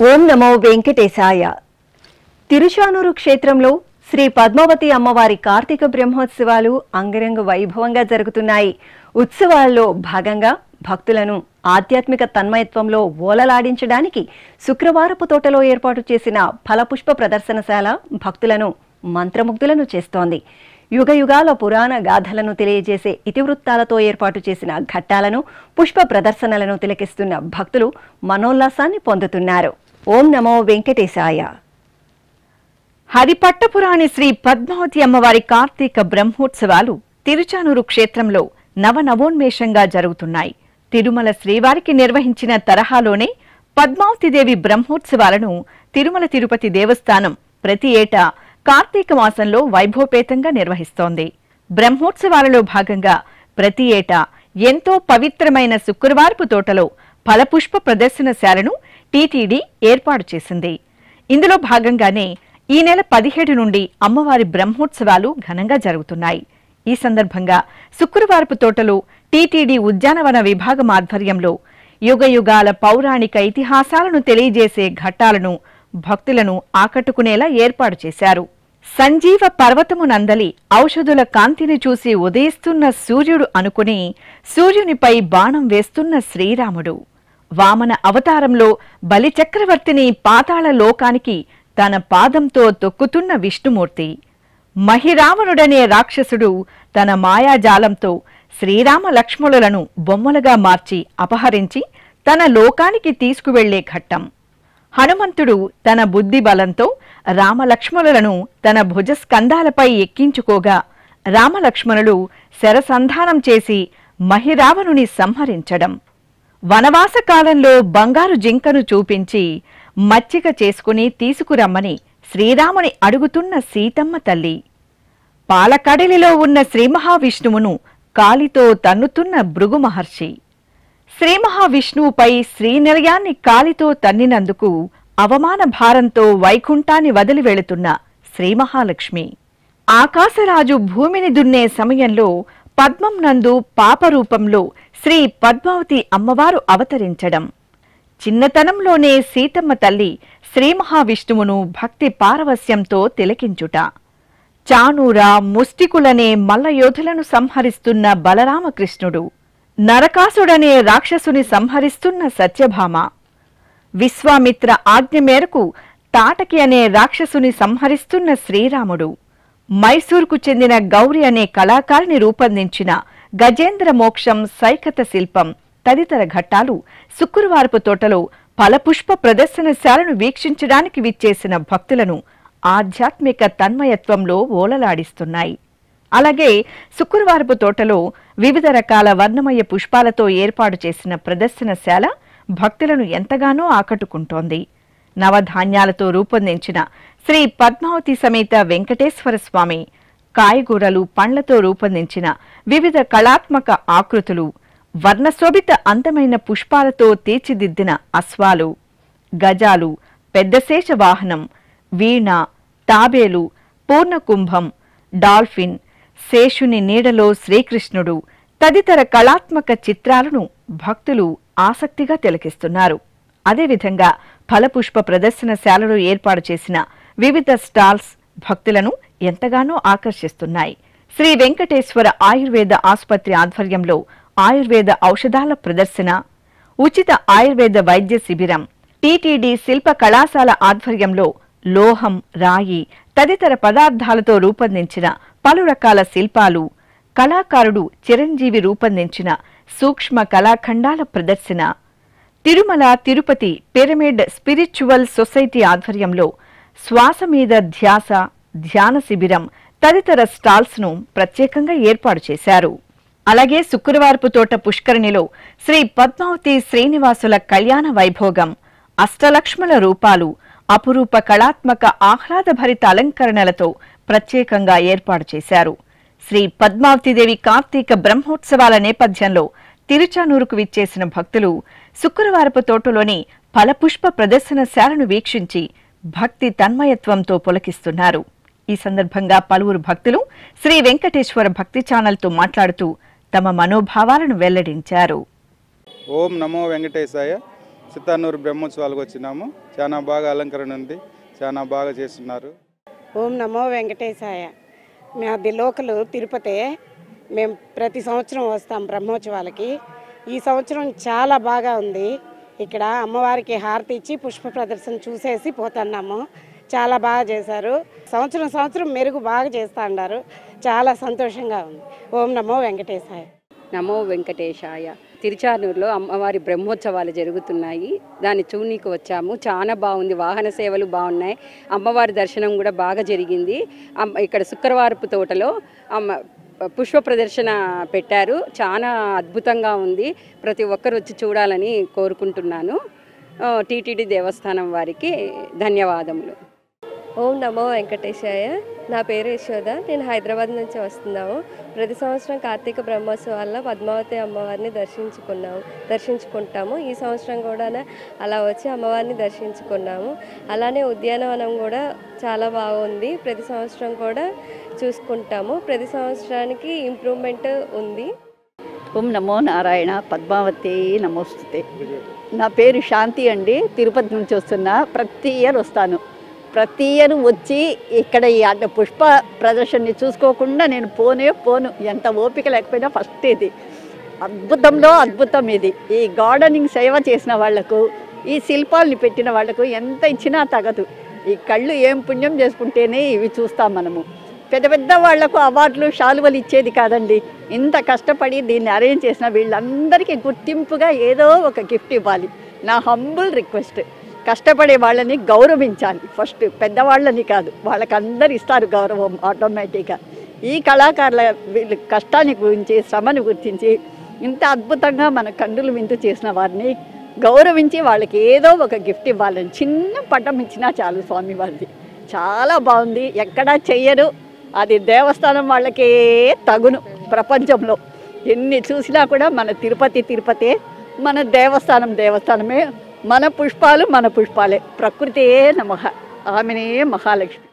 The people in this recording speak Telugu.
ఓం నమో వెంకటేశాయ. తిరుచానూరు క్షేత్రంలో శ్రీ పద్మావతి అమ్మవారి కార్తీక బ్రహ్మోత్సవాలు అంగరంగ వైభవంగా జరుగుతున్నాయి. ఉత్సవాల్లో భాగంగా భక్తులను ఆధ్యాత్మిక తన్మయత్వంలో ఓలలాడించడానికి శుక్రవారపు తోటలో ఏర్పాటు చేసిన ఫలపుష్ప ప్రదర్శనశాల భక్తులను మంత్రముగ్ధులను చేస్తోంది. యుగయుగాల పురాణ గాథలను తెలియజేసే ఇతివృత్తాలతో ఏర్పాటు చేసిన ఘట్టాలను, పుష్ప ప్రదర్శనలను తిలకిస్తున్న భక్తులు మనోల్లాసాన్ని పొందుతున్నారు. ఓం నమో వెంకటేశాయ. హరిపట్టపురాణి శ్రీ పద్మావతి అమ్మవారి కార్తీక బ్రహ్మోత్సవాలు తిరుచానూరు క్షేత్రంలో నవనవోన్మేషంగా జరుగుతున్నాయి. తిరుమల శ్రీవారికి నిర్వహించిన తరహాలోనే పద్మావతిదేవి బ్రహ్మోత్సవాలను తిరుమల తిరుపతి దేవస్థానం ప్రతి ఏటా కార్తీక మాసంలో వైభవపేతంగా నిర్వహిస్తోంది. బ్రహ్మోత్సవాలలో భాగంగా ప్రతి ఏటా ఎంతో పవిత్రమైన శుక్రవారపు తోటలో ఫలపుష్ప ప్రదర్శనశాలను టీటీడీ ఏర్పాటు చేసింది. ఇందులో భాగంగానే ఈ నెల 17 నుండి అమ్మవారి బ్రహ్మోత్సవాలు ఘనంగా జరుగుతున్నాయి. ఈ సందర్భంగా శుక్రవారపు తోటలో టీటీడీ ఉద్యానవన విభాగం ఆధ్వర్యంలో యుగయుగాల పౌరాణిక ఇతిహాసాలను తెలియజేసే ఘట్టాలను భక్తులను ఆకట్టుకునేలా ఏర్పాటు చేశారు. సంజీవ పర్వతము నందలి ఔషధుల కాంతిని చూసి ఉదయిస్తున్న సూర్యుడు అనుకుని సూర్యునిపై బాణం వేస్తున్న శ్రీరాముడు, వామన అవతారంలో బలిచక్రవర్తిని పాతాళ లోకానికి తన పాదంతో తొక్కుతున్న విష్ణుమూర్తి, మహిరావణుడనే రాక్షసుడు తన మాయాజాలంతో శ్రీరామ లక్ష్మణులను బొమ్మలుగా మార్చి అపహరించి తన లోకానికి తీసుకువెళ్లే ఘట్టం, హనుమంతుడు తన బుద్ధి బలంతో రామలక్ష్మణులను తన భుజస్కంధాలపై ఎక్కించుకోగా రామలక్ష్మణులు శరసంధానం చేసి మహిరావణుని సంహరించడం, వనవాస కాలంలో బంగారు జింకను చూపించి మచ్చిక చేసుకుని తీసుకురమ్మని శ్రీరాముని అడుగుతున్న సీతమ్మ తల్లి, పాలకడలిలో ఉన్న శ్రీ మహావిష్ణువును కాలితో తన్నుతున్న భృగు మహర్షి, శ్రీ మహావిష్ణువుపై శ్రీనిలయాన్ని కాలితో తన్నినందుకు అవమాన భారంతో వైకుంఠాన్ని వదిలి వెళుతున్న శ్రీ మహాలక్ష్మి, ఆకాశరాజు భూమిని దున్నే సమయంలో పద్మం నందు పాపరూపంలో శ్రీ పద్మావతి అమ్మవారు అవతరించడం, చిన్నతనంలోనే సీతమ్మ తల్లి శ్రీ మహావిష్ణువును భక్తి పారవస్యంతో తిలకించుట, చానూర ముష్టికులనే మల్లయోధులను సంహరిస్తున్న బలరామకృష్ణుడు, నరకాసుడనే రాక్షసుని సంహరిస్తున్న సత్యభామ, విశ్వామిత్ర ఆజ్ఞ మేరకు తాటకి అనే రాక్షసుని సంహరిస్తున్న శ్రీరాముడు, మైసూర్కు చెందిన గౌరి అనే కళాకారిని రూపొందించిన గజేంద్ర మోక్షం సైకత శిల్పం తదితర ఘట్టాలు శుక్రవారపు తోటలో ఫలపుష్ప ప్రదర్శనశాలను వీక్షించడానికి విచ్చేసిన భక్తులను ఆధ్యాత్మిక తన్మయత్వంలో ఓలలాడిస్తున్నాయి. అలాగే శుక్రవారపు తోటలో వివిధ రకాల వర్ణమయ పుష్పాలతో ఏర్పాటు చేసిన ప్రదర్శనశాల భక్తులను ఎంతగానో ఆకట్టుకుంటోంది. నవధాన్యాలతో రూపొందించిన శ్రీ పద్మావతి సమేత వెంకటేశ్వర స్వామి, కాయగూరలు పండ్లతో రూపొందించిన వివిధ కళాత్మక ఆకృతులు, వర్ణశోభిత అందమైన పుష్పాలతో తీర్చిదిద్దిన అశ్వాలు, గజాలు, పెద్దశేష వాహనం, వీణ, తాబేలు, పూర్ణకుంభం, డాల్ఫిన్, శేషుని నీడలో శ్రీకృష్ణుడు తదితర కళాత్మక చిత్రాలను భక్తులు ఆసక్తిగా తిలకిస్తున్నారు. అదేవిధంగా ఫలపుష్ప ప్రదర్శనశాలలో ఏర్పాటు చేసిన వివిధ స్టాల్స్ భక్తులను ఎంతగానో ఆకర్షిస్తున్నాయి. శ్రీ వెంకటేశ్వర ఆయుర్వేద ఆసుపత్రి ఆధ్వర్యంలో ఆయుర్వేద ఔషధాల ప్రదర్శన, ఉచిత ఆయుర్వేద వైద్య శిబిరం, టీటీడీ శిల్ప కళాశాల ఆధ్వర్యంలో లోహం, రాయి తదితర పదార్థాలతో రూపొందించిన పలు రకాల శిల్పాలు, కళాకారుడు చిరంజీవి రూపొందించిన సూక్ష్మ కళాఖండాల ప్రదర్శన, Tirumala Tirupati pyramid spiritual society ఆధ్వర్యంలో శ్వాస మీద ధ్యాస ధ్యాన శిబిరం తదితర స్టాల్స్ ను ప్రత్యేకంగా ఏర్పాటు చేశారు. అలాగే శుక్రవారపు తోట పుష్కరిణిలో శ్రీ పద్మావతి శ్రీనివాసుల కళ్యాణ వైభోగం, అష్టలక్ష్ముల రూపాలు, అపురూప కళాత్మక ఆహ్లాదభరిత అలంకరణలతో ప్రత్యేకంగా ఏర్పాటు చేశారు. శ్రీ పద్మావతిదేవి కార్తీక బ్రహ్మోత్సవాల నేపథ్యంలో తిరుచానూరుకు విచ్చేసిన భక్తులు శుక్రవారపు తోటలోని ఫలపుష్ప ప్రదర్శనశాలను వీక్షించి భక్తి తన్మయత్వంతో పులకిస్తున్నారు. ఈ సందర్భంగా పలువురు భక్తులు శ్రీ వెంకటేశ్వర భక్తి ఛానల్తో మాట్లాడుతూ తమ మనోభావాలను వెల్లడించారు. ఓం నమో వెంకటేశాయ. చిత్తానూరు బ్రహ్మోత్సవాలకు వచ్చినాము. చాలా బాగా అలంకరణ ఉంది, చాలా బాగా చేస్తున్నారు. ఓం నమో వెంకటేశాయ. మాది లోకలు తిరుపతి. మేము ప్రతి సంవత్సరం వస్తాం బ్రహ్మోత్సవాలకి. ఈ సంవత్సరం చాలా బాగా ఉంది. ఇక్కడ అమ్మవారికి హారతి ఇచ్చి పుష్ప ప్రదర్శన చూసేసి పోతున్నాము. చాలా బాగా చేశారు. సంవత్సరం మెరుగు బాగా చేస్తూ ఉన్నారు. చాలా సంతోషంగా ఉంది. ఓం నమో వెంకటేశాయ. నమో వెంకటేశాయ. తిరుచానూరులో అమ్మవారి బ్రహ్మోత్సవాలు జరుగుతున్నాయి. దాన్ని చూడనీకి వచ్చాము. చాలా బాగుంది. వాహన సేవలు బాగున్నాయి. అమ్మవారి దర్శనం కూడా బాగా జరిగింది. ఇక్కడ శుక్రవారపు తోటలో పుష్ప ప్రదర్శన పెట్టారు. చాలా అద్భుతంగా ఉంది. ప్రతి ఒక్కరు వచ్చి చూడాలని కోరుకుంటున్నాను. టీటీడీ దేవస్థానం వారికి ధన్యవాదములు. ఓం నమో వెంకటేశాయ. నా పేరు యశోద. నేను హైదరాబాద్ నుంచి వస్తున్నాము. ప్రతి సంవత్సరం కార్తీక బ్రహ్మోత్సవాల్లో పద్మావతి అమ్మవారిని దర్శించుకుంటాము. ఈ సంవత్సరం కూడా అలా వచ్చి అమ్మవారిని దర్శించుకున్నాము. అలానే ఉద్యానవనం కూడా చాలా బాగుంది. ప్రతి సంవత్సరం కూడా చూసుకుంటాము. ప్రతి సంవత్సరానికి ఇంప్రూవ్మెంట్ ఉంది. ఓం నమో నారాయణ. పద్మావతి నమోస్తుతే. నా పేరు శాంతి అండి. తిరుపతి నుంచి వస్తున్నా. ప్రతి ఇయర్ వస్తాను. ప్రతి ఇయర్ వచ్చి ఇక్కడ ఈ పుష్ప ప్రదర్శనని చూసుకోకుండా నేను పోను. ఎంత ఓపిక లేకపోయినా ఫస్ట్ ఇది అద్భుతంలో అద్భుతం. ఇది ఈ గార్డెనింగ్ సేవ చేసిన వాళ్లకు, ఈ శిల్పాలని పెట్టిన వాళ్లకు ఎంత ఇచ్చినా తగదు. ఈ కళ్ళు ఏం పుణ్యం చేసుకుంటేనే ఇవి చూస్తాం మనము. పెద్ద పెద్ద వాళ్లకు అవార్డులు శాలువలు ఇచ్చేది కాదండి. ఇంత కష్టపడి దీన్ని అరేంజ్ చేసిన వీళ్ళందరికీ గుర్తింపుగా ఏదో ఒక గిఫ్ట్ ఇవ్వాలి. నా హంబుల్ రిక్వెస్ట్. కష్టపడే వాళ్ళని గౌరవించాలి. ఫస్ట్ పెద్దవాళ్ళని కాదు, వాళ్ళకి అందరు ఇస్తారు గౌరవం ఆటోమేటిక్గా. ఈ కళాకారుల వీళ్ళ కష్టాన్ని గురించి, శ్రమను గుర్తించి ఇంత అద్భుతంగా మన కన్నులు విందు చేసిన వారిని గౌరవించి వాళ్ళకి ఏదో ఒక గిఫ్ట్ ఇవ్వాలని చిన్న పటం ఇచ్చినా చాలు స్వామివారిది. చాలా బాగుంది. ఎక్కడా చెయ్యరు. అది దేవస్థానం వాళ్ళకే తగును. ప్రపంచంలో ఎన్ని చూసినా కూడా మన తిరుపతే, మన దేవస్థానమే. మన పుష్పాలే. ప్రకృతియే నమః. ఆమెనే మహాలక్ష్మి.